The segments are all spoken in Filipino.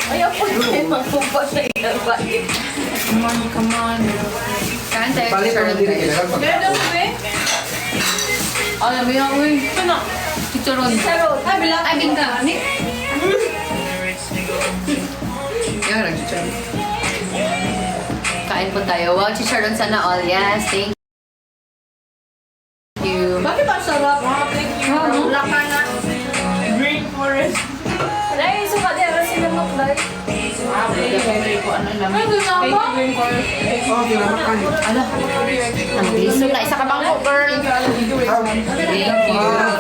Ayaw po tayo magpupot na ilang balik. Come on. Kain tayo. Palit ang hindi nila. Meron mo ba? Alam mo yan, uy. Ito na. Chicharon. Ay, bilang. Ay, bingka. Yan, nag-chicharon. Kain po tayo. Wow, chicharon sana all. Yes, thank you. Bakit ba sarap? Thank you. Laka na. Green forest. Ay, suka din. Ano sila maklay? Ay, Thank you, green forest. Oh, kinamakan. ala. Ang bilis na. Isa ka bang girl? Thank you.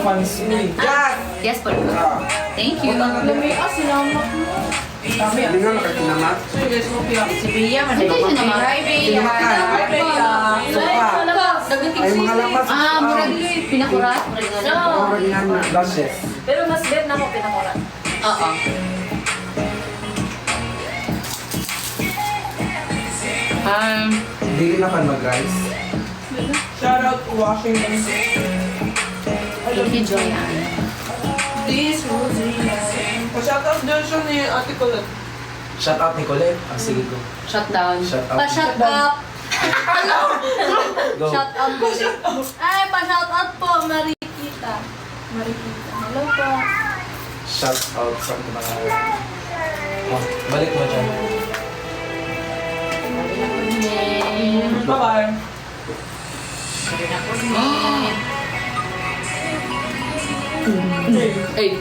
Fancy. Jack! Yes po. Thank you. Lumias, sinamak mo. Hindi nga makakinamak. Si Bia, manay ko naman. Hi, Bia. Kinamakan. Suka. Ay, mga lapas. Ah, murag pinakurat. Oh, ganyan na. Lashes. Pero mas bet na ako pinakurat. Oo. Hindi na kan mag-rice. Shout out to Washington State. Thank you, Joyanne. This Rosina. Pa-shout out din siya ni Ate Colette. Shout out ni Colette. Ah, sige go. Shut down. Shout out. Pa-shut up. Go. Shut up. Ay, pa-shout out po, Marikita. Marikita. Hello po. Shout out sa mga... Oh, balik mo dyan. Bye-bye. Hey.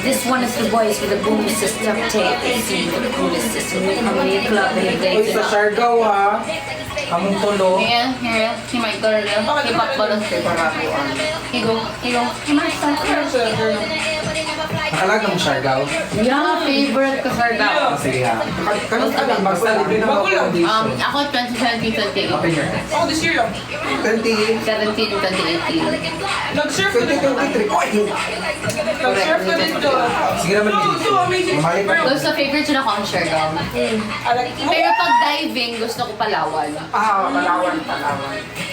This one is the boys with the boom system tape. See with the boom system. We come in the club and they Uy, sa Siargao ha. Kamong tulo. Here. Si Michael. Ipak balon. Higo. Nakalag ng Siargao. Yeah, favorite ko Sargao. Ah, sige ha. Kanong tabi, basta libre na Bago lang. foundation. Ako 2017, 2018. Open your hands. Oh, this year lang. 20... 17, 2018. Nag-surf ka din to. 2023. Oy! Nag-surf ka din to. Sige naman, No, so amazing. Mamalik ako. Gusto favorite siya na ako ang Siargao. I like Pero pag diving, gusto ko Palawan. Ah, Palawan.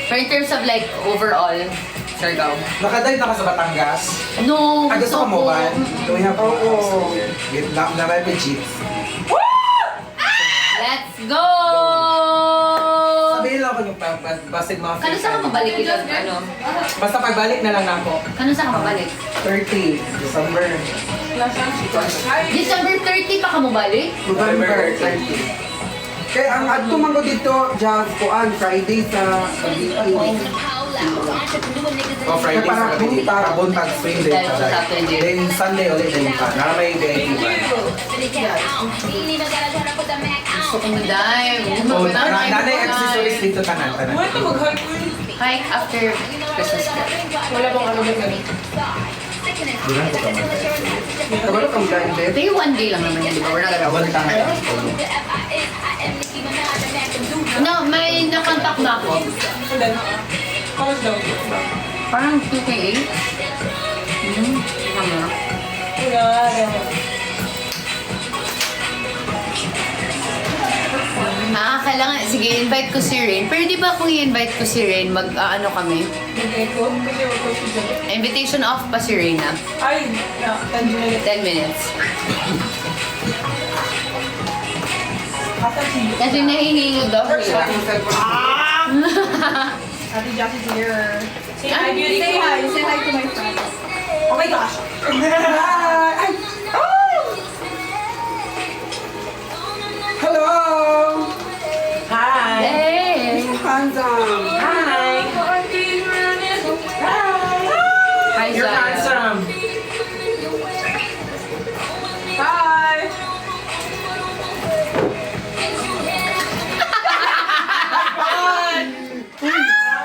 Pero in terms of like overall, Siargao. Nakadive na ka sa Batangas. No, Ah, gusto mo ba? Mm-mm. Gawin na po. Oo. Na rapid cheats. Let's go! Sabihin lang ako yung basig mga Kano saan ka mabalik ilang ano? Basta pagbalik na lang ako. Kano saan ka mabalik? 30, December. December 30 pa ka mabalik? November 30. Kaya ang adto man ko dito, Jazz, kuan, Friday sa Cavite. Oh, Friday sa Cavite. Para buntag swing din sa Saturday. Then Sunday ulit din pa. Na may VIP pa. Gusto ko na-dive. Oh, nanay accessories dito tanan. Wala ito mag-hike ko yun. Hike after Christmas break. Wala bang ano ba yun? Diyan ko tama. Kabalo kang blind date. Pero one day lang naman yan, di ba? We're not gonna Kabalo tama. No, may nakontak na ako. Wala na. How much daw? Parang 2K. Tama. Wala. Kailangan, sige, invite ko si Rain. Pero di ba kung i-invite ko si Rain, ano kami? Bigay ko. Kasi wala ko siya. Invitation off pa si Rain na. Ay, 10 minutes. 10 minutes. Ata si Kasi nahihingod daw siya. Ate Jackie's here. Say hi, beauty. Say hi. Say hi to my friend. Oh my gosh. Ay! Oh! Hello! Hi. Hey! Handsome! Hi. Hi, You're Zaya. handsome. Hi. Oh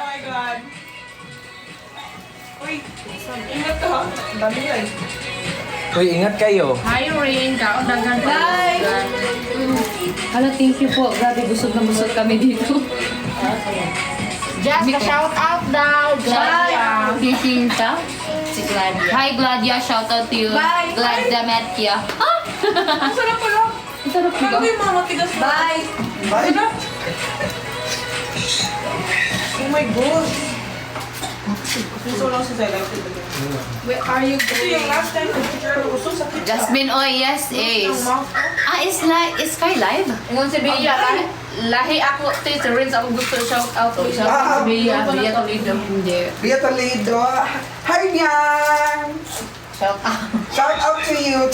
my God. Uy, ingat ka ha. Ang dami yan. Uy, ingat kayo. Hi, Rain. Kaundagan pa. Bye! Hala, thank you po. Grabe, busog na busog kami dito. Just a shout out daw. Gladia. Si Shinta. Si Gladia. Hi, Gladia. Shout out to you. Bye. Gladia Metya. Ah! Ang sarap pala. Ang sarap Ano diba? yung mga matigas ba? Bye. Bye! Oh my gosh. Gusto lang si Zela. Wait, are you Kasi yung going? last time, picture ko gusto sa kitchen. Jasmine, oh yes, is. Is Sky live? Ingon si Bea, lahi ako, tis, rinse ako gusto shout out ko siya. Si Bea, Bea Toledo. Hindi. Bea Toledo. Hi, Mian! Shout out. Shout out to you.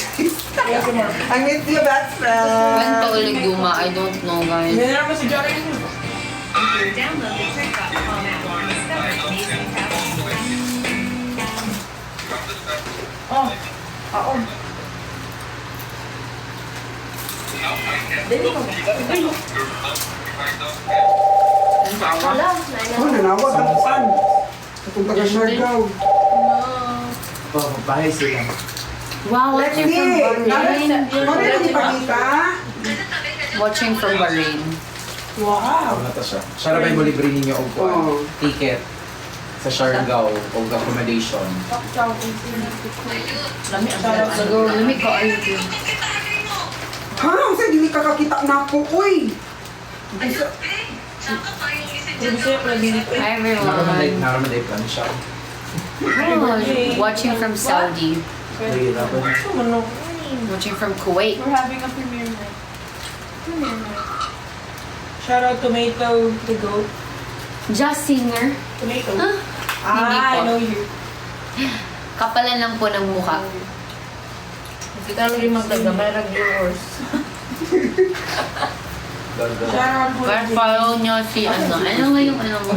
I miss you, best friend. When pa ulit guma? I don't know, guys. Yan naman si Jory. Download the trick.com app or discover amazing tasks. Oh, ako. Wala, Oh, nanawag ang pan. Itong taga-Siargao. Bahay sila. Wow, watching from Bahrain. Ano yung ipakita? Watching from Bahrain. Wow. Ano to siya? Siya na ba yung libre ninyo og Oo. ticket sa Siargao o accommodation? Siguro, lamig ko ay Ha? Ang sa'yo, hindi kakakita na ako, uy! Hi everyone. Naraman ay plan siya. Oh, watching from Saudi. Nahihirapan. Watching from Kuwait. We're having a premiere night. Shout out Tomato the Goat. Just singer. Tomato. Huh? Hindi po. I know you. Kapalan lang po ng mukha. Hindi ka rin magdagamay ng viewers. Shout out po. But follow nyo si ano. Ano nga yung ano mo?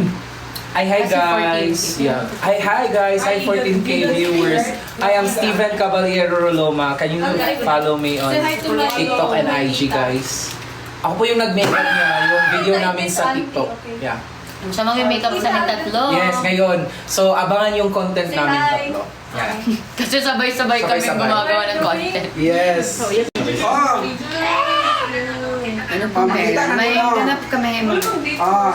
Hi Kasi guys! 14K. Yeah. Hi guys! Hi 14K viewers! I am Steven Caballero Roloma. Can you follow me on Say hi to my TikTok and IG guys? Ako po yung nag-makeup niya, yung video namin sa TikTok. Yeah. Siya mag-makeup sa aming tatlo. Yes, ngayon. So, abangan yung content Say namin hi. tatlo. Yeah. Kasi sabay-sabay kami Sabay-sabay. gumagawa ng content. Yes. Oh, Ano po, Oh, makita na May mo. ganap kami. oh.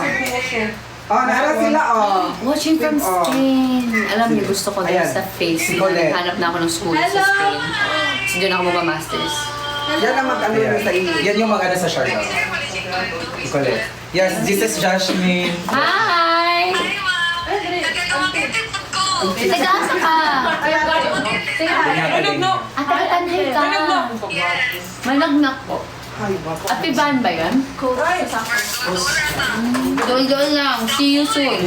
Oh, nara sila, oh. Watching from Oh. Spain. Alam niyo, gusto ko din Ayan. sa face. Si Colette. Hanap na ako ng school sa Spain. So, doon ako mag-masters. Yan ang mag-ano Yeah. sa inyo. Yan yung mag-ano sa Siargao. Colette. Yes, this is Jasmine. Hi! Tagaasa ka! Managnog. Ate, ka! Managnak po. Ay, bako. Ate Van ba yan? Doon lang. See you soon.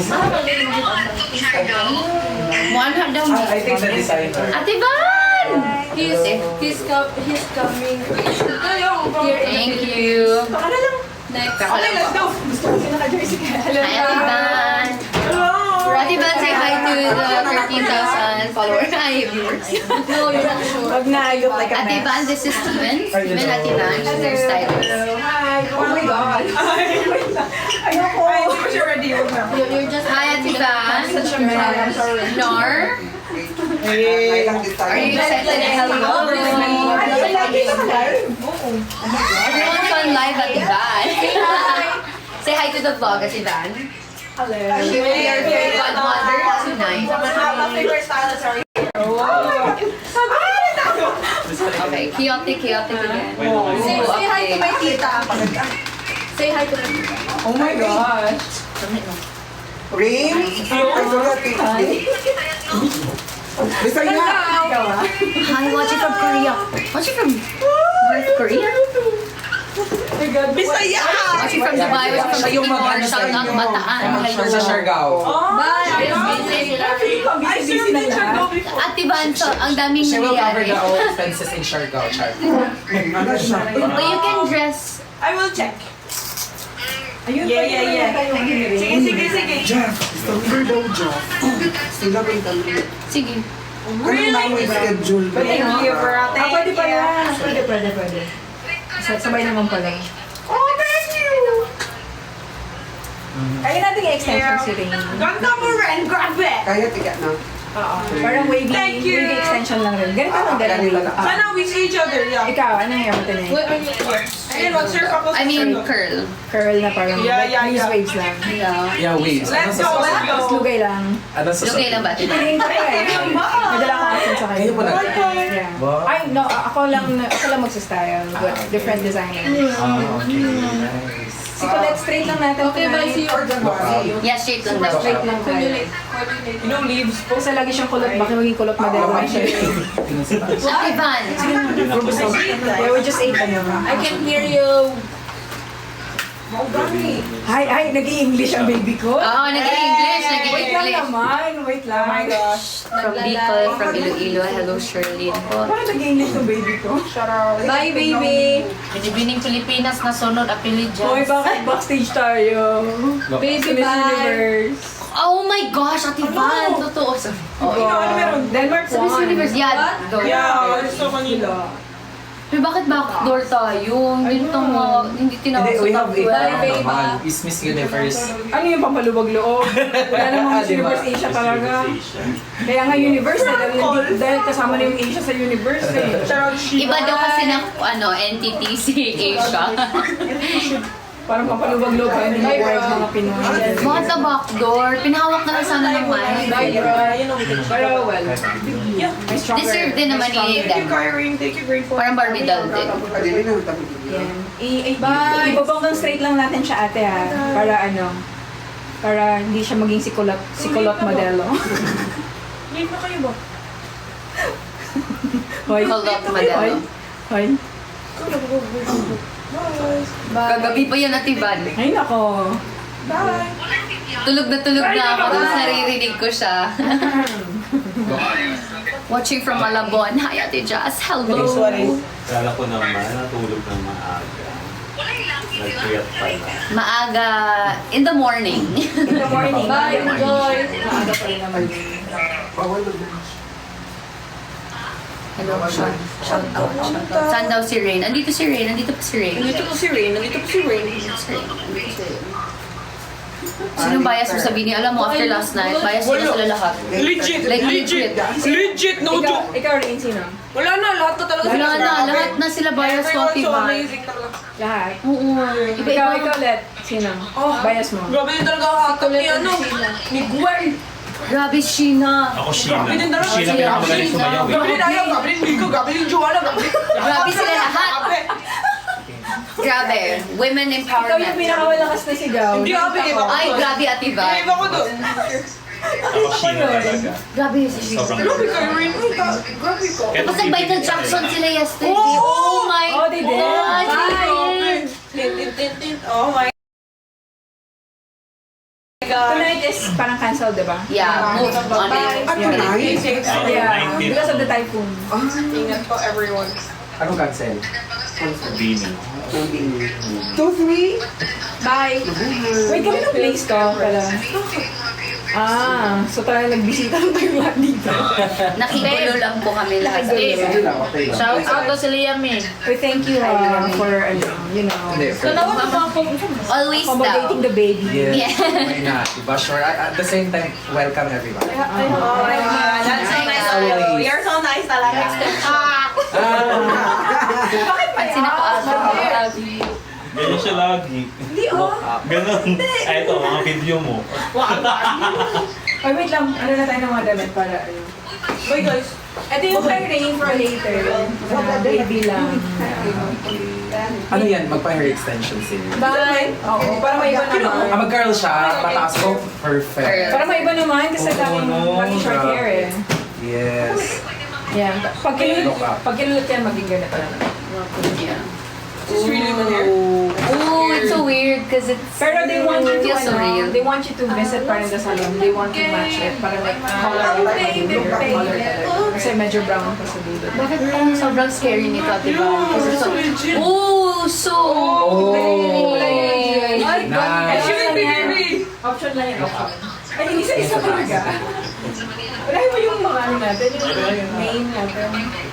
One daw. I think the designer. Ate Van! He's coming here. Thank you. Next. Ako lang po. Hi, Ate Van. Ate Van, say hi to the 13,000 followers. Hi, viewers. No, you're not sure. Wag na, I look like a Ate mess. Van, this is Steven. Steven, Ate Van. She's their stylist. Hi. Oh my God. Ayoko. Ay, hindi ko siya ready. Wag na. You're just hi, Ate Van. Such a mess. I'm sorry. Nor. Ay, lang this Are you time. excited? Hello. Ay, lagi ka na live? Everyone's on live, Ate Van. Say hi to the vlog, Ate Van. Hello. She will be our fairy godmother tonight. Sorry. Okay, chaotic again. Say hi to my Okay. tita. Say hi to my tita. Oh my gosh. Ring? Ay, sorry, ate. Bisaya. Hi, watching from Korea. Watching from North Korea? Bisaya! Watching from Dubai, watching from Siya yung Timor, mag-ano sa shout out inyo. Bataan. Sa Siargao. Bye. I served in Siargao before. Ate Van, so ang daming She will cover nangyayari. the all expenses in Siargao, Char. Ano siya? But you can dress. I will check. Ayun yeah. Sige. Jeff, December daw, Jeff. Sila ba yung dalawa? Sige. Ano na yung schedule? Thank you for pwede pala. Pwede. Sabay naman pala. Oh, thank you! Kaya natin yung extension si Rain. Ganda mo rin! Grabe! Kaya tiga na. Oo. Parang wavy extension lang rin. Ganito lang ganito lang. Sana we see each other, yeah. Ikaw, ano yung natin Wait, eh? are you? Ayun, mag-surf ako sa I mean, surf. curl. Curl na parang loose waves lang. Yeah. Yeah, waves. Let's go! Lugay lang. Ano sa Okay lang ba? Ate Van? Piling ko eh. Madala ko accent sa kayo. Kayo po na. Yeah. Wow. Ay, no, ako lang magsa-style. But different designers. Okay, nice. Si Colette, straight lang natin. Okay, bye. See you. Or January. Yeah, straight lang daw. Straight lang Can you tayo. like You know, leaves po. Kasi lagi siyang kulot. Bakit maging kulot model? Ate Van. Yeah, we just ate ano. I can hear you. Hi, nag-i-English ang baby ko. Oo, nag-English, Wait lang nag-English. naman, wait lang. Oh my gosh. From Bicol, from Iloilo. Hello, Shirley po. Bakit nag-i-English ng baby ko? Bye, baby. Binibining Pilipinas na sunod apelid Hoy, dyan. bakit backstage tayo? Baby, Miss bye. Universe. Oh my gosh, Ate Van. Totoo. Sorry. Wow. Denmark Sa Miss Universe, yeah. Door. Yeah, gusto kanila. Pero bakit backdoor tayo? Hindi tinawag Hindi, we sa have top 12. Bye, naman. Is Miss Universe. Ano yung pampaluwag loob? Wala namang Miss Diba? Universe Asia talaga. Kaya nga Universe dahil kasama na yung Asia sa Universe eh. Iba daw kasi ng entity si Asia. Parang pampaluwag loob pa, hindi na mga Pinoy. Bakit na backdoor? Pinahawak na lang sana ng mic. Pero well, may stronger. Deserve din naman ni Dan. Parang Barbie doll din. Adili na, tapos Ibabang ng straight lang natin siya ate ha. Para hindi siya maging sikulot modelo. Leave na kayo ba? Hoy. Kulot modelo. Hoy. Kagabi pa yan, Ate Van. Ay nako. Tulog na ako. Tapos naririnig ko siya. Watching from Malabon. Hi, Ate Jazz. Hello. Kala ko naman, natulog ng maaga. Nag-create pala. Maaga in the morning. In the morning. Bye, enjoy. Maaga pa rin naman. Hello, shout out. Saan daw si Rain? Andito si Rain. Nandito pa si Rain. Nandito po si Rain. Sinong bias mo sabihin niya? Alam mo, after last night, bias nila sila lahat. Legit. Like, legit. Legit, no joke. Ikaw rin, sino? Wala na, lahat na talaga Wala na, lahat na sila bias ko, Everyone's so diba? amazing talaga. Lahat. Oo. Ikaw Iba-iba. ulit. Sino? Bias mo. Grabe din talaga ako hatak ni ni Gwen. Grabe, Sheena. Ako, Sheena. Grabe din talaga. Sheena, pinakamagaling sumayaw eh. Grabe din Ayaw, grabe din Nico, grabe din Joanna, grabe. Grabe sila lahat. Grabe. Women Ikaw yung empowerment. pinakamalakas na sigaw. Hindi grabe, iba ko. Ay, grabe, Ate Iba Van. ko doon. Ako, Sheena talaga. Grabe si Sheena. Sobrang Grabe kayo rin. Grabe ko. Tapos nag-Michael Jackson sila yesterday. Oh my Oh, they did. God. Bye. Tin. Oh my God. Tonight is parang cancelled, di ba? Yeah, move on it. tonight? Yeah, 19th. because of the typhoon. Ingat po everyone. Anong cancel? Beanie. So sweet. Bye. Wait, kami ng place to pala. So talagang nagbisita lang tayo lahat dito. Nakigulo lang po kami lahat. Sige lang, okay lang. Shout out to si Liam eh. We thank you for, you know, Hindi, So, nawa pa po. Always daw. accommodating the baby. Yes, Yeah. why not? Diba? Sure, at the same time, welcome everyone. Oh my God. That's so nice of you. You're so nice talaga. Pansin ako ata. Ganyan siya lagi. Hindi oh. Ganon. Ay, ito, mga video mo. Ay, wait lang. Ano na tayo ng mga damit para, ayun. Bye guys. Ito yung kay Rain for later. Baby lang. Ano yan? Magpa-hair extension sila. Bye! Oo, para may iba naman. Mag-curl siya, mataas ko, perfect. Para may iba naman kasi Oo, daming no, pati short grabe. hair eh. Yes. Yan. Pag kinulit yan, maging ganito lang. Yeah. This is really good hair. Oh, it's so weird because it's Pero they want you to, feels so real. they want you to visit pa rin the salon. They want to match it. Para like color color talaga. Kasi medyo brown pa sa dulo. Bakit parang sobrang scary nito, diba? Kasi so, oh, so... Nice. Option lang yung option. Ay, isa-isa talaga. Wala mo yung mga ano natin, yung main natin.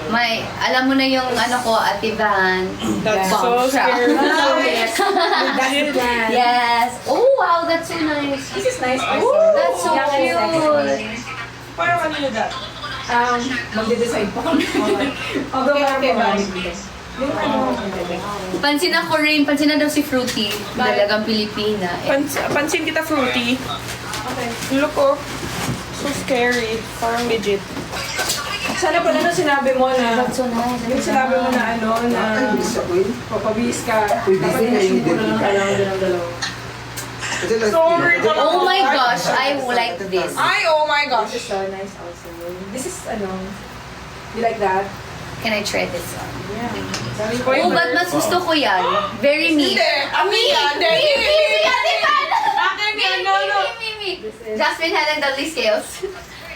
May, alam mo na yung ano ko, Ate Van. That's Bomb so siya. scary. That's the plan. Yes. Oh, wow, that's so nice. This is nice also. That's so Young and sexy. cute. Parang ano yun that? Magde-decide pa kami. Although Okay, parang bye. yung ano, Pansin ako rin, pansin na daw si Fruity. Dalagang Pilipina. Eh. Pansin kita fruity. Okay. Look oh. So scary. Parang legit. sana pala nung sinabi mo na, That's so nice. yung sinabi mo na ano, na Ay, bisa ko yun. papabihis ka, Uy, dapat busy na i-shoot yun mo na lang din. kailangan din ng dalawa. Is it like- Oh my gosh, I like this. Ay, oh my gosh. This is so nice also. This is, you like that? Can I try this one? Yeah. Oh, but mas gusto ko yan. Very me. Hindi. Amin yan. Me, Ate Van! Akin yan. No, no. Me. Jasmine Helen Dudley Scales.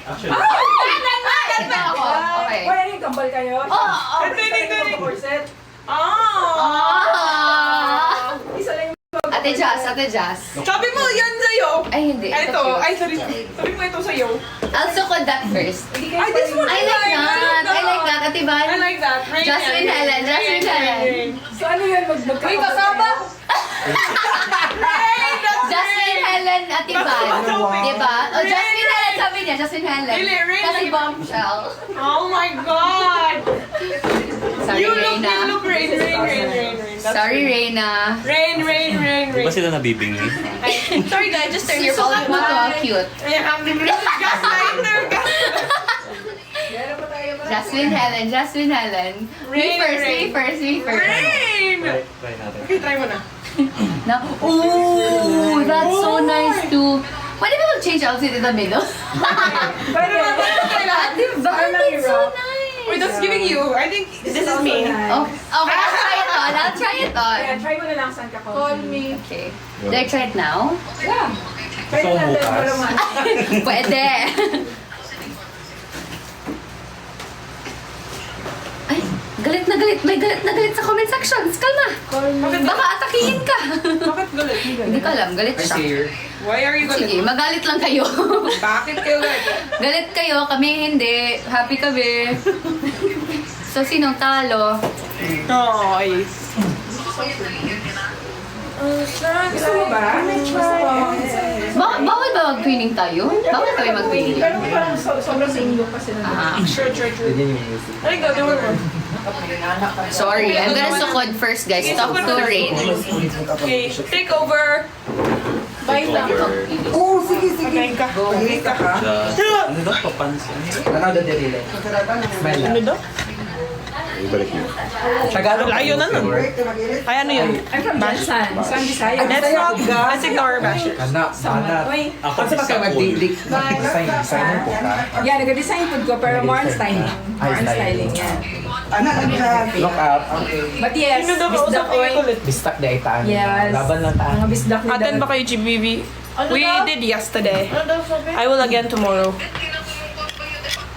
Actually, Ito ako. Okay. Why, ano yung kambal kayo? Oh. Hindi. Corset. Ah! Isa lang yung Ate Jazz. Sabi mo, yan sa'yo. Ay, hindi. Ito. cute. Ay, sorry. Sabi mo ito sa'yo. I'll sukod that first. Ay, this one I like that. I like that, Ate Van. I like that. Rain Jasmine yan. Helen, Jasmine Helen. Rain. So ano yun? May kasama? Jasmine Helen, Ate Van. Diba? O, Jasmine Helen, sabi niya. Jasmine Helen. Really, really? Kasi bombshell. Oh my God. Sorry, You Reina. look, rain. That's Sorry, pretty. Reina. Rain. di ba sila nabibingi? Sorry guys, just turn your Sukat mo to, cute. Gaslighter. Jasmine Helen. Rain, Me first. Rain. Try natin. Okay, try mo na. No. Ooh, that's so nice too. Pwede ba mag-change outfit in the middle? Pero Ate Van, it's so nice. Wait, that's giving you. I think this is me. Oh, okay, I'll try it on. Yeah, try mo na lang saan ka call me. Okay. Do I try it now? Yeah. Try So, natin bukas. para ma- Pwede. Ay, galit na galit. May galit na galit sa comment sections. Kalma. Baka atakihin ka. Bakit galit? Hindi ko alam. Galit I siya. see her. Why are you galit? Sige, magalit lang kayo. Bakit kayo galit? Galit kayo, kami hindi. Happy kami. So, sinong talo? Ay. Gusto mo ba? Bawal ba mag-twinning tayo? Bawal kami mag-twinning. Pero parang sobrang single kasi na. Ah, True. Ganyan yung music. Ay, gawin mo. sorry. I'm gonna sukod first, guys. Talk to Rain. Okay, take over. Bye lang. Oo, sige. Okay ka. Pag-iisa ka. Ano daw papansin? Another delay. Smile lang. Ano daw? Ibalik mo. Tagalog. Ayun na nun. Break na mag-ilis. Ay, ano yun? I'm from Jansan. So, I'm Bisaya. Let's ignore bashers. Anak, anak. Uy. Ako Kasi baka mag-designer po ka. Yeah, nag-design food ko, pero more on styling. More on styling, yeah. Anak, ang happy. Look up. But yes, Sino daw bisdak kausap ko kayo ulit? Bistak na itaan. Yes. Laban lang taan. Mga bisdak ni Attend ba Dad. kayo GBV? We did yesterday. I will again tomorrow.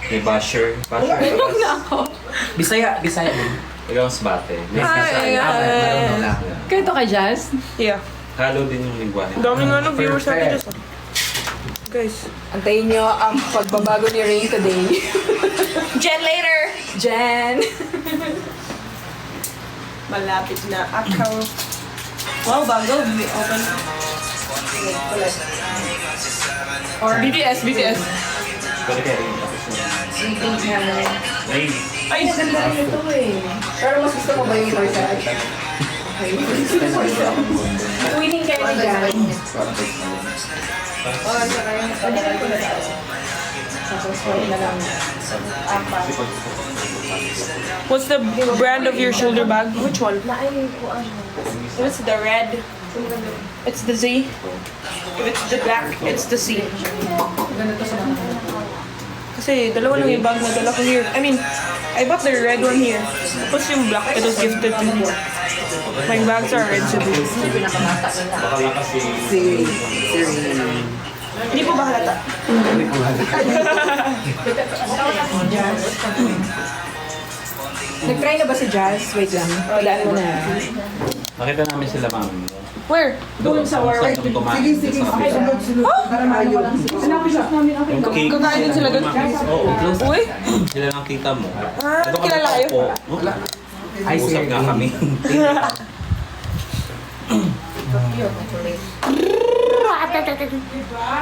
May basher. Basher. Bisaya din. Ikaw ang sbate. Marunong lang. Kayo to ka, Jazz? Yeah. Halo din yung lingwahe. Dami nga ng viewers natin dyan. Guys. Antayin nyo ang pagbabago ni Rain today. Jen later! Jen! Malapit na ako. Wow, bago. Open. BTS. Pwede kayo rin. Tapos na. Rain. Ay, Ganda rin ito eh. Pero mas gusto mo ba yung corset? Winning kayo ni Jan. Pwede rin ko na ito. Tapos wala na lang. Apat. what's the brand of your shoulder bag? Which one? It's the red. It's the Z. If it's the black, it's the C. Ganito sa mga. Kasi dalawa lang yung bag na dala ko here. I mean, I bought the red one here. Tapos yung black, it was gifted to me. My bags are red to blue. Baka lang kasi... Si Hindi po ba halata? Nag-try na ba si Jazz? Wait lang. Palaan mo na. Nakita namin sila mami. Where? Doon sa work. Saan yung kumain? Sige. Sunod. Para maayo. Yung cake. Kakain din sila doon? Oo. Uy! Sila ng tita mo. Ah, Ito kami kilala kayo? po. I see Usap her. nga kami.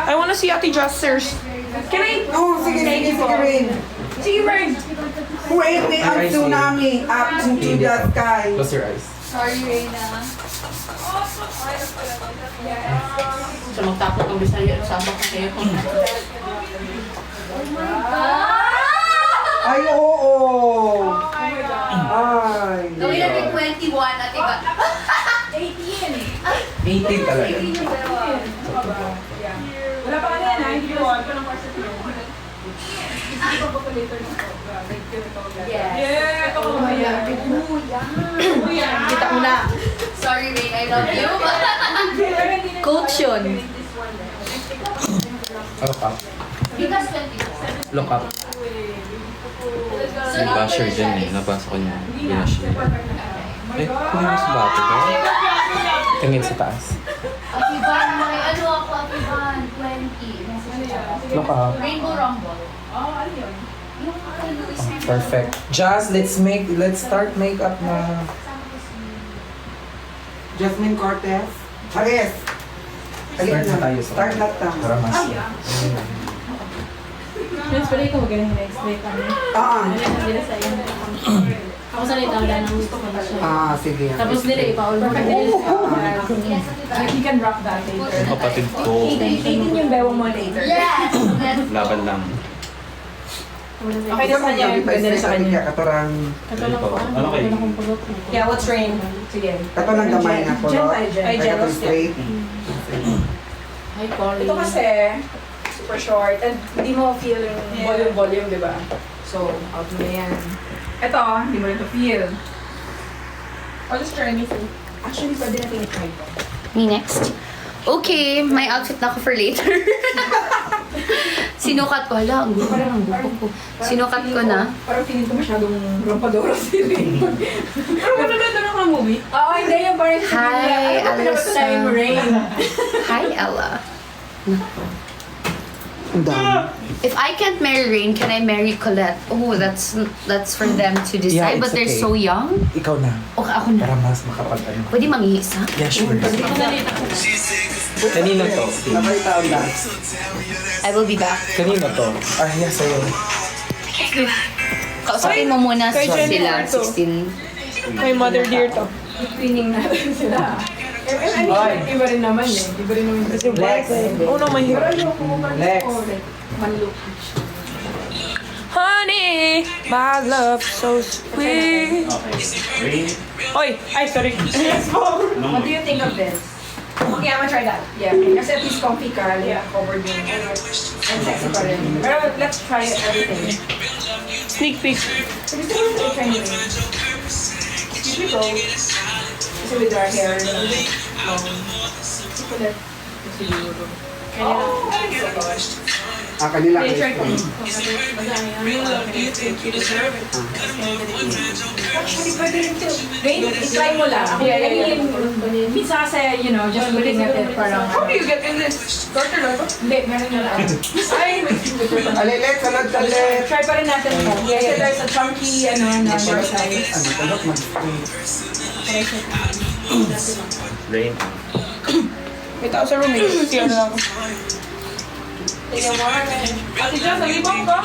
I wanna see Ate Justers. Can I? Oo, sige rin. Sige, Bird! Wait me up tsunami up into the sky. Close your eyes. Sorry, Reina. Sa magtapos ng Bisaya, sama ko kayo. Ay, oo. Ay. Gawin natin 21 at iba. 18 talaga. Yeah, Kita mo na. Sorry, Ray, I love you. Coach yun. Look up. Because 24. Look up. May basher dyan eh. Nabasa ko niya. Binash niya. Eh, kunin mo sa bato ba? Tingin sa taas. Akiban, may ano ako, Akiban, 20. Look up. Rainbow Rumble. Perfect. Just let's start makeup na. Jasmine Cortez. Pares. Start na tayo sa Start na tayo. para mas. Mas pala ikaw magaling next week kami. Nila sa iyo. Ako sanay tawag na ng gusto ko na siya. Sige. Tapos nila ipa-all over nila. Like you can rock that later. Yung kapatid ko, Itin yung bewang mo later. Yes! laban lang. Okay na sa kanya, pwede na sa kanya. Katorang, Katulong ko. Ano kayo? Yeah, what's rain? Sige. katorang gamay na po. Jen tayo, Jen. Ay, katong straight. Hi, Polly. Ito kasi, super short, and hindi mo feel yung volume, di ba? So, out mo na yan. Ito, hindi mo rin to feel. I'll just try anything. Actually, pwede natin i-try ko. Me next. Okay, may outfit na ako for later. Sinukat ko. Hala, ang gupo ng buko ko. Sinukat ko na. Parang feeling ko masyadong rampadora si Rain. Pero manonood na ng movie? Oo, hindi yung parang Hi, Alyssa. Rain. Hi, Ella. Ang dami. If I can't marry Rain, can I marry Colette? Oh, that's for them to decide. Yeah, But it's they're okay. so young. Ikaw na. Okay, ako na. Para mas makapag-ano. Pwede mangihisa? Yeah, sure. Kanino to? Labay taon na. I will be back. Kanino to? Ah, yeah, sa'yo. Kausapin mo muna Kay sila, Jennifer to. 16. My mother dear to. Cleaning natin sila. Ay. Iba rin naman eh. Iba rin naman kasi Lex. Oh no, mahirap. Lex. Honey, my love so sweet. Rain, Oy, ay sorry. What do you think of this? Okay, I'm gonna try that. Yeah, kasi at least comfy ka, yeah, covered yung and sexy pa rin. Pero let's try everything. Sneak peek. So gusto mo try nyo rin? Usually go. Kasi with our hair, kulit. Oh, Kanila. try ko. Actually, pwede rin ito. Wait, i-try mo lang. Yeah, I mean, minsan kasi, you know, just looking at it parang... How do you get in this? Garter lang? Hindi, meron na lang. Ay, may Alilet, salad talit. try pa rin natin ito. Kasi there's a chunky, ano, na your size. Ano, talok man. rain. May tao sa room, eh. Kasi ano lang ako. Tingnan mo, Ate Jess, ang ibang ko.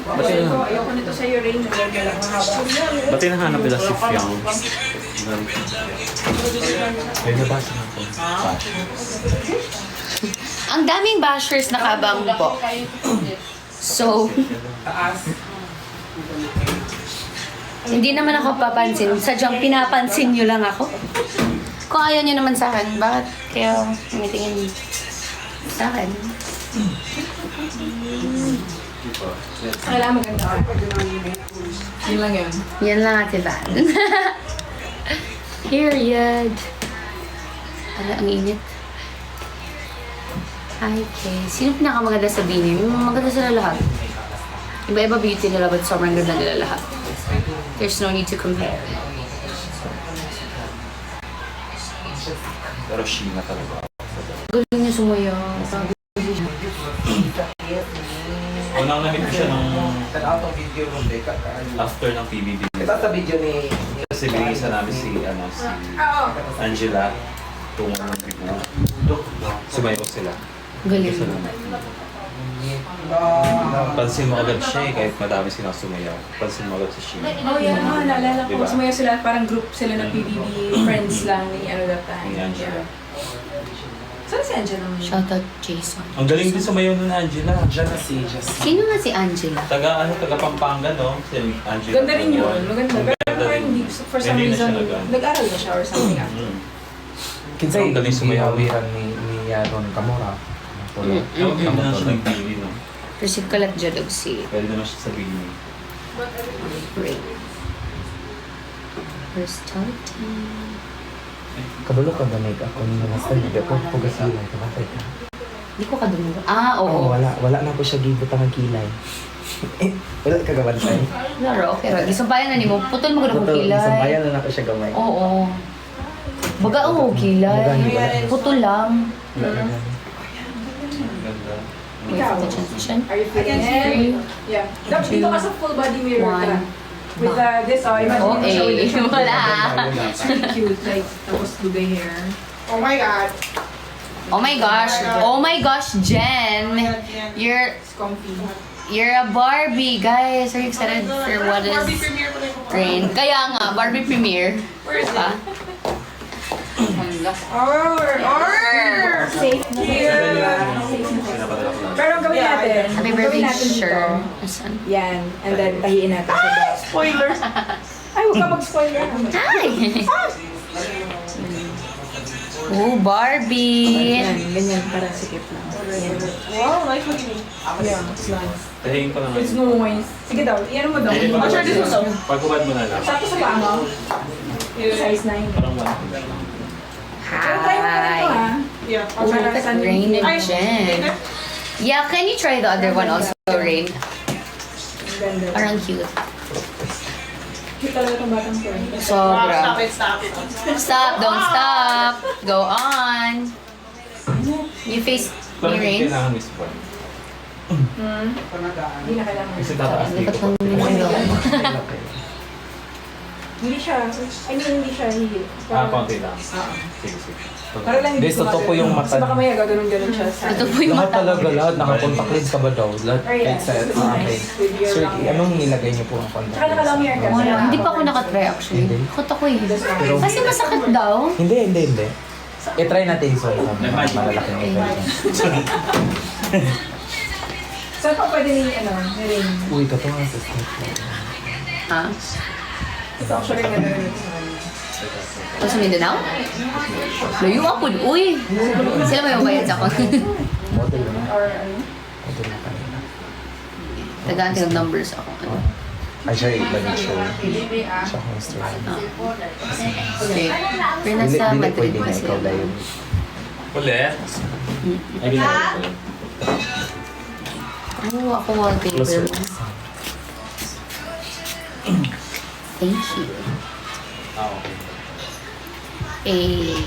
Ayoko nito sa'yo, Rain. Naganda lang mahaba. Ba't hinahanap nila si Fiang? Ay, nabasa na ako. Ang daming bashers nakabang po. So, hindi naman ako papansin. Sadyang pinapansin nyo lang ako. Kung ayaw nyo naman sa akin, bakit kayo tumitingin sa akin? Kailangan maganda ka. Yun lang yun. Yan lang, Ate Van. Period. Ala, ang init. Hi, Kay. Sino pinakamaganda sa Bini? Maganda sila lahat. Iba-iba beauty nila, but sobrang ganda nila lahat. There's no need to compare. Pero Sheena talaga. Galing niya sumuyo. Unang na-meet ko siya nung Tanaw tong video mo, Beka. after ng PBB. Ito sa video ni... Kasi binigisa namin si Angela. Tungo ng bibo. Sumayaw sila. Galing. Isa lang. Pansin mo agad siya eh, kahit madami silang sumayaw. Pansin mo agad si Sheena. Oh, yeah. Naalala ko. Diba? Sumayaw sila, parang group sila ng PBB. Friends lang ni ano that time. Ni Angela. Saan si Angela? Shoutout Jason. Ang galing din sumayaw nun Angela. Diyan na si Just. Sino nga si Angela? Taga Pampanga, no? Si Angela. Ganda rin yun. Maganda. Pero Maganda parang rin. hindi, for some Hindi na reason, siya nag-ano. nag-aral na siya or something after. Mm. Kinsay, Ang galing sumayaw. ihawiran ni Aaron Camora. Ewan ko yung nasa ng TV, no? Persip kalat jadog si Pwede naman siya sabihin. Ray. First starting. Kabalo ka gamig ako ni Master. Hindi ako pagkasilan. Kamatay ka. Di ko kadumugo. Ah, Oo, oo. wala na ko siya gibutang ang kilay. Wala ka gawan sa'yo. Laro, okay ra. Gisumpayan na nimo. Putol mo gud Putol, kilay. isang bayan na ako siya gamay. Oo. Baga oo kilay. Baga, Putol lang. Wala na. Ganda. Wait for the transition. Are you feeling it? Yeah. Dapat dito ka sa full body mirror ka. One. With this, imagine mo siya with the Okay. Wala. It's really cute, like, tapos dugay hair. Oh my God! Oh my gosh. Oh my gosh, Jen. You're It's comfy. a Barbie, guys. Are you excited for what is Rain? Kaya nga, Barbie premiere. Where is that? Safe here. Pero ang gawin natin, Happy ang birthday, gawin natin sure. dito, Asan? yan, and then tahiin natin sa bag. Spoiler! Ay, huwag ka mag-spoiler. Hi! Oh, Barbie! Yan, ganyan, parang sikip lang. Yan. Wow, nice looking. Yeah, it's nice. Tahiin ko lang. It's noise. Sige daw, iyan mo daw. I'll try this one though. Pagkubad mo na lang. Sakto sa paa mo. Size 9. Parang one. Pero try mo na ito, ha? Yeah. Oh, look at Rain and Jen. Yeah, can you try the other one also, Rain? Ganda. Parang cute. Cute talaga itong batang ko. Sobra. Stop it. Stop, don't stop. Go on. You face me, Parang Rain. kailangan may support. Hindi na kailangan. Kasi tataas Look dito. at them. Hindi siya, I mean, hindi siya hihil. Konti lang. Sige, sige. Para lang hindi Guys, totoo po yung mata Kasi baka niya. maya gaganon-ganon siya sa... Ito po yung Lahat mata. talaga, lahat. Naka-contact lens ka ba daw? Lahat Oh, yeah. kahit sa This is okay. nice. With your Sir, long hair. anong nilagay niyo po ang contact Tsaka naka-long hair ka. Wala, hindi pa ako nakatry actually. Takot ako eh. Kasi masakit daw. Hindi. I-try natin so malalaking effect. Saan pa pwede ni, ni-ring? Uy, ito nga sa step. Ha? Ito actually nga na-ring ito sa kanya. Ito sa Mindanao? Layo ako. Uy! Sila may mabayad sa ako. Model na. Or ano? Model na kanina. Tagaan ng numbers ako. Ano? Ay, siya iba din siya. Siya kong instrument. Okay. Pero nasa Madrid pwede na kasi. ikaw dahil. Ulit? Ay, ginagawa ko. Oo, ako wallpaper. Closer. Thank you. Okay. Eh.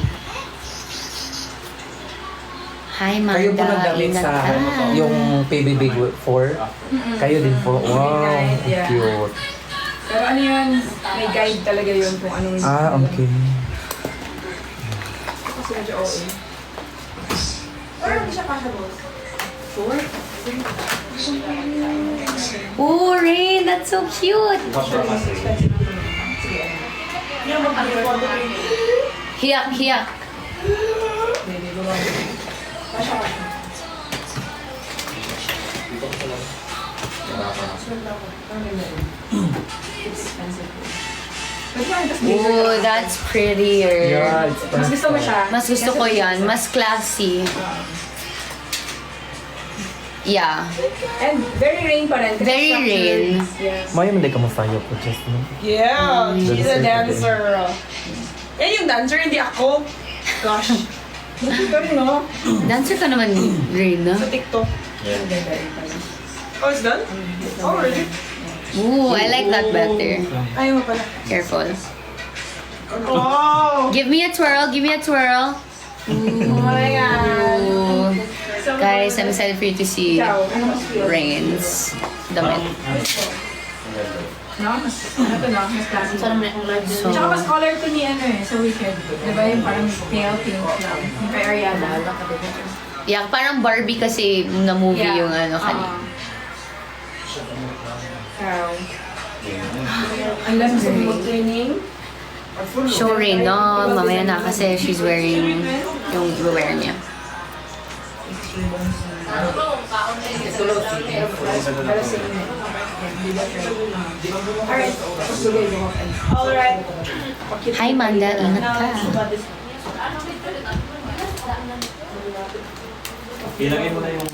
Hi, Manda. Kayo po nagdamit Ingat sa ka. yung PBB 4. Kayo din po. Wow, Yeah. cute. Pero ano yun, may guide talaga yun kung anong... Okay. Kasi medyo OA. Pero hindi siya kasha boss. Sure? Oh, Rain, that's so cute. Hiyak. Oh, that's prettier. Yeah, it's Mas gusto mo siya? Mas gusto ko yan. Mas classy. Yeah. And very rain pa rin. kasi Very structured. rain. Yes. Maya mo ka masayo po, Justin. Yeah, she's a Dancer. dancer. Yan yung dancer, hindi ako. Gosh, Ito rin, no? Dancer ka naman, Rain, no? sa TikTok. Oh, it's done? Oh, really? Ooh, I like that better. Ayaw mo pala. Careful. Oh! Give me a twirl. Oh my God. Ooh. Guys, I'm excited for you to see Ikaw, ano mas feel? Rain's damit. No? Mas, ano to, no? Mas classic. So, Tsaka mas color to ni ano eh, sa Wicked. Diba yung parang pale pink lang. Yung kay Ariana. yeah, parang Barbie kasi na movie Yeah. yung ano kanina. Ikaw. Unless gusto mo mag-training. Show Rain, no? Mamaya na kasi she's wearing yung i-wear niya. Pero same eh. Alright. Tapos lugay mo. Alright. Hi, Manda. Ingat ka. Ilagay mo na yung...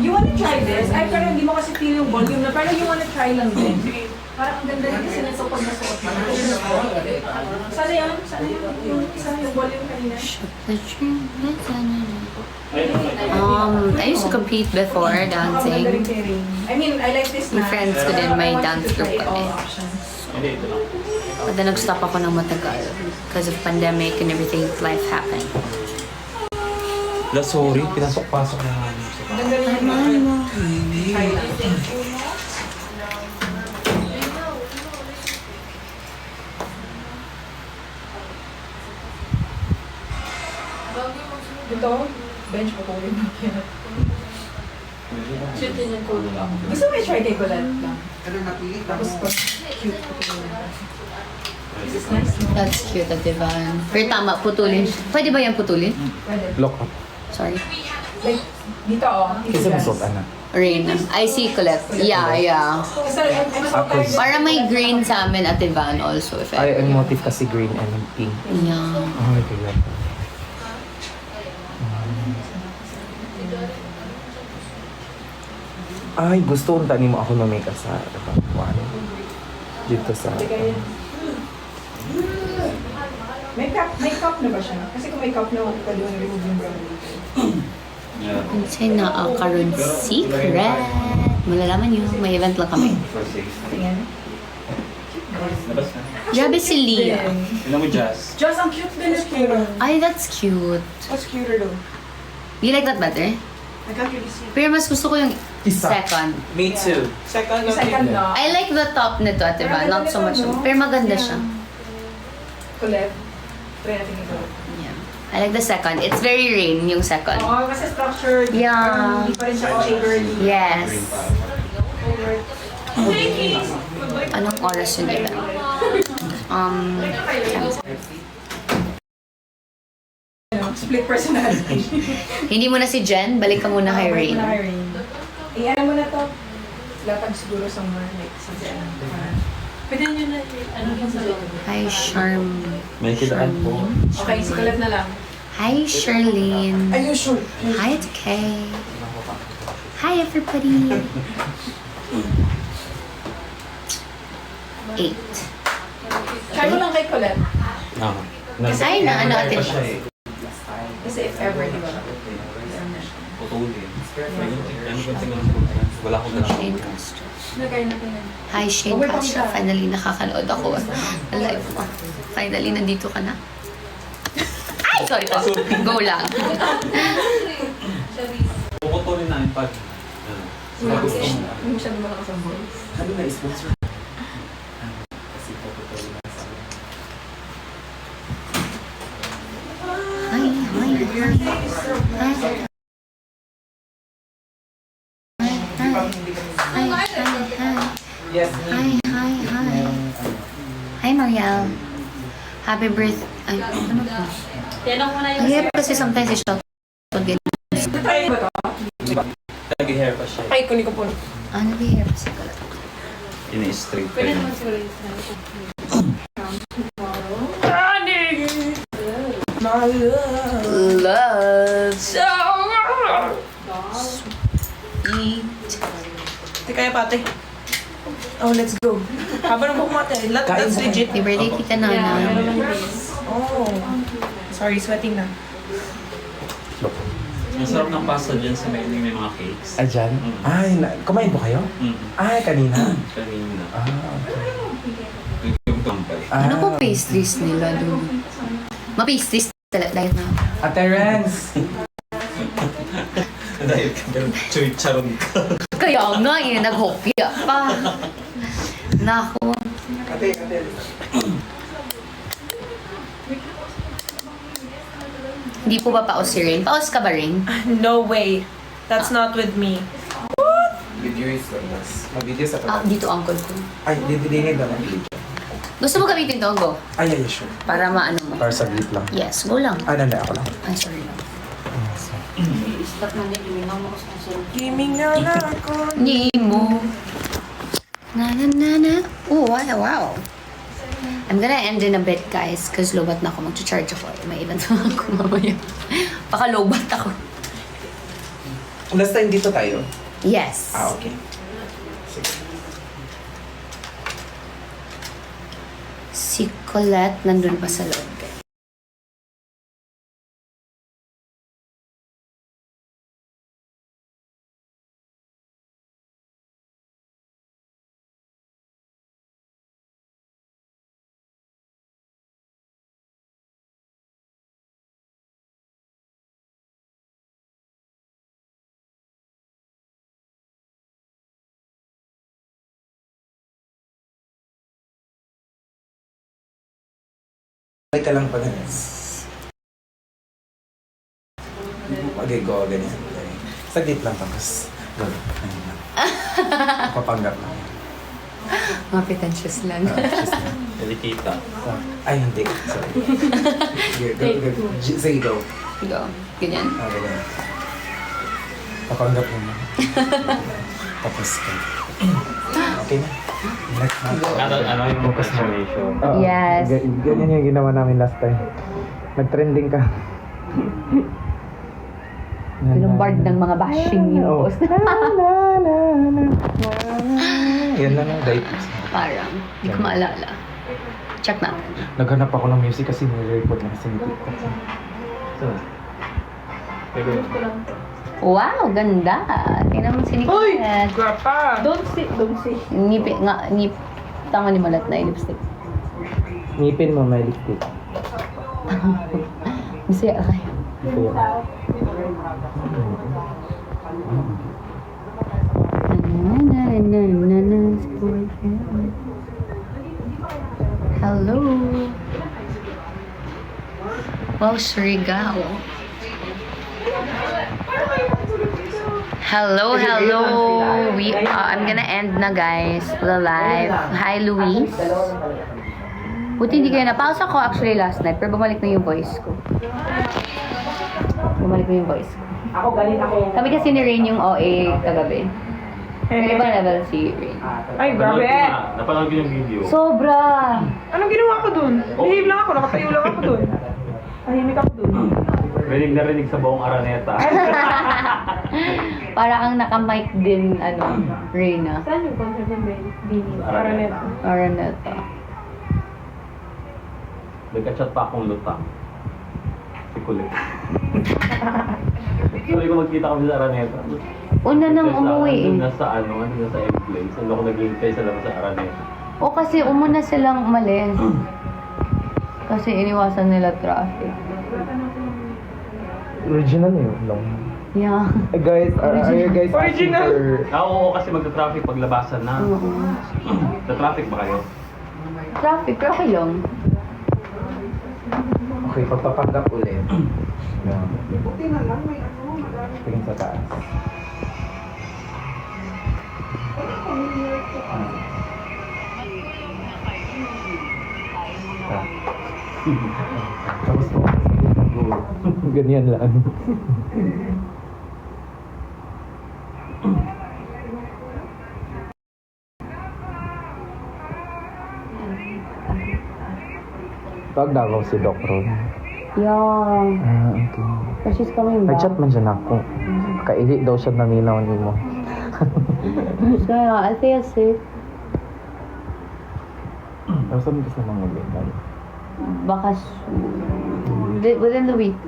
You wanna try this? Ay, parang hindi mo kasi feel yung volume na parang you wanna try lang din. Parang ang ganda rin kasi nito pag nasuot mo. Sana yan? Sana yung isa yung volume kanina? I used to compete before dancing. I mean, I like this May na. friends ko din, may dance group kami. Hindi, ito lang. But then nag-stop ako ng matagal because of pandemic and everything, life happened. La, sorry. Pinasok-pasok na nga. Ang ganda rin yung try lang. Ito, bench ko kulit. Gusto mo i-try kay Colette lang? Ano napili? Tapos pag cute ko kulit. This is nice. That's cute, diba? Pero tama, putulin. Pwede ba yan putulin? Pwede. Lock up. Sorry. Like, dito oh. Kasi masot, anak. Rain. I see Colette. Yeah, yeah. Kasi I'm so tired. Para may green sa amin at Ivan also. If Ay, I... ang motif kasi green and pink. Yeah. Ay, kaya. Ay, gusto unta ni mo ako na make sa ano. Dito sa... May cup na ba siya? Kasi kung may cup na, pwede mo na-remove yung brown later. Yeah. Kasi nakakaroon secret. Malalaman nyo, may event lang kami. For 6. Tingnan. Labas na. Grabe si Leah. Tingnan mo, Jazz. Just, ang cute din ito. Ay, that's cute. What's cuter though? Do you like that better? I can't really see. Pero mas gusto ko yung Isa. second. Me too. Second na. I like the top nito, ate ba? Not so much. Pero maganda siya. Colette. Try natin ito. Yeah. I like the second. It's very rain, yung second. Oo, kasi structured. Yeah. Parang hindi pa rin siya OA girly. Yes. Anong oras yun nila? Split personality. Hindi mo na si Jen, balik ka muna kay Rain. I-ano mo na to. Latag siguro somewhere like sa Pwede nyo na, ano yung sa loob? Hi, Charm. May kitaan po. Okay, si Colette na lang. Hi, Charlene. Are you sure? Hi, it's Kay. Hi, everybody. 8. Try mo lang kay Colette. Ay, na ano atin. Kasi if ever, di ba? Putulin. Ano ba tingnan mo? Wala akong dala. Shane Castro. Nagay na tingnan. Hi, Shane Castro. Finally, nakakanood ako. Alive mo. Finally, nandito ka na. Ay, sorry po. Go lang. Puputulin namin pag... Hindi siya malakas ang voice. Ano na sponsor? Kasi puputulin namin sa amin. Hi, hi, hi. Hi. Hi, hi, hi. Yes. Hi, hi, hi. Hi, Marielle. Happy birthday. Ay, ano ba? Tinanong mo na yung... Ang hirap kasi sometimes i-shout pag ganyan. Try mo to? Nag-hair pa siya. Ay, kunin ko po. Ah, nag-hirap si Kalat. Ini-straight pa Pwede yun. naman siguro yung sinabi ko. Love. Eat. Di kaya pate. Oh, let's go. Habang buhok natin, that's legit. Happy birthday, Tita Nana. Oh. Sorry, sweating na. Ang sarap ng pasta dyan sa may mga cakes. Ah, dyan? Ay, kumain po kayo? Ay, kanina? Kanina. Ah, okay. Yung kampay. Ano po pastries nila doon? Ma-pastries talaga dahil na. Ate Renz! Dahil ka chuy charon ka. Kaya nga eh, naghopya pa. Nako. Ate. Hindi po ba paos si Rain? Paos ka ba, Rain? No way. That's not with me. Video is mas. Mag-video sa Ah, dito uncle ko. Ay, dinid na lang. Gusto mo gamitin to, go? Ay, sure. Para maano mo. Para sa glit lang. Yes, go lang. Ano na ako lang. Ay, sorry lang. Gaming na ako. Nemo. Na na na na. Oh, wow, wow. I'm gonna end in a bit, guys, because lobat na ako. Mag-charge ako. May event na ako mamaya. Baka lobat ako. Last time dito tayo? Yes. Okay. Sige. Si Colette nandun pa sa loob. Balik ka lang pag okay, go, ganyan. Saglit lang tapos. Go. Papanggap lang. Mga pretentious lang. Just lang. Delikita. Ay, hindi. Sorry. Go. Say go. Go. Ganyan. Okay, ganyan. Papanggap naman. Tapos ka. Okay na. Next na. Ano yung transformation? Yes. Ganyan yung ginawa namin last time. Nag-trending ka. Binumbard ng mga bashing yung post. Yan lang ang date. Parang, hindi ko maalala. Check natin. Naghanap ako ng music kasi nire-record na kasi ni TikTok. So, Wow, ganda. Tingnan mo si Nicolette. Guwapa! Don't see. Ngipin nga, tama ni Malat na yung lipstick. ngipin mo may lipstick. Masaya kayo. Hello. Wow, Surigao. Hello. I'm gonna end na, guys, the live. Hi, Luis. Buti hindi kayo napausa ko actually last night, pero bumalik na yung voice ko. Ako galit ako. Kami kasi ni Rain yung OA kagabi. May ibang level si Rain. Ay, grabe! Napanood ko yung video. Sobra! Anong ginawa ko dun? Behave lang ako, nakatayo lang ako dun. Tahimik ako dun. Rinig na rinig sa buong Araneta. Para ang nakamic din, Reyna. Saan yung concert ng Bini? Araneta. Araneta. Nagka-chat pa akong lutang. Si Kulit. Sabi ko magkita kami sa Araneta. Una nang umuwi eh. Nasa M-Place. Ano ako nag-i-play sa labas sa Araneta. O kasi umuna silang umalis. Kasi iniwasan nila traffic. Original yun lang. Yeah. Guys, are you guys asking Original. for... Oo, kasi magta-traffic paglabasan na. Oo. Sa traffic ba kayo? Traffic, pero okay lang. Okay, pagpapanggap ulit. Yeah. Buti na lang, may madami. Tingin sa taas. Tapos po, ganyan lang. Tawag na ako si Doc Ron. Yeah. Okay. But she's coming back. Nag-chat man siya na ako. Kaili daw siya naminaw ni mo. So, I'll feel sick. Tapos sabi kasi mga ulit. Baka within the week,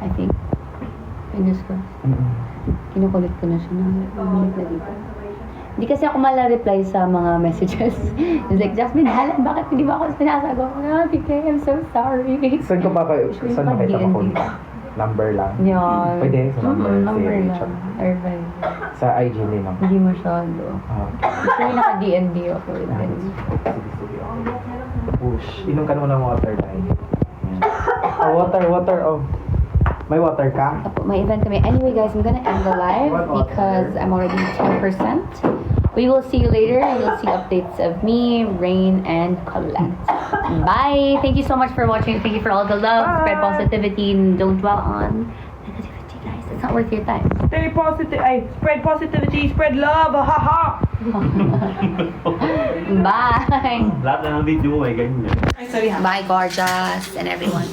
I think. Fingers crossed. Kinukulit ko na siya na bumalik na dito. Hindi kasi ako mala-reply sa mga messages. It's like, Jasmine, halan, bakit hindi ba ako sinasagot? BK, I'm so sorry. Saan ko pa kayo? Saan makita ko contact? Number lang? Yan. Pwede sa number. Number si lang. Richard. Irvine. Sa IG lang. Hindi masyado. Kasi naka-DND ako. Sige. Push. Inom ka naman ng water tayo. Oh, water. Oh. May water ka? May event kami. Anyway, guys, I'm gonna end the live because I'm already 10%. We will see you later. You'll see updates of me, Rain, and Colette. Bye! Thank you so much for watching. Thank you for all the love. Spread positivity and don't dwell on negativity. Guys, it's not worth your time. Stay positive. Ay, spread positivity, spread love. Ha ha. Bye! Lahat na ng video mo ay ganyan. Ay, sorry ha. Bye, gorgeous and everyone.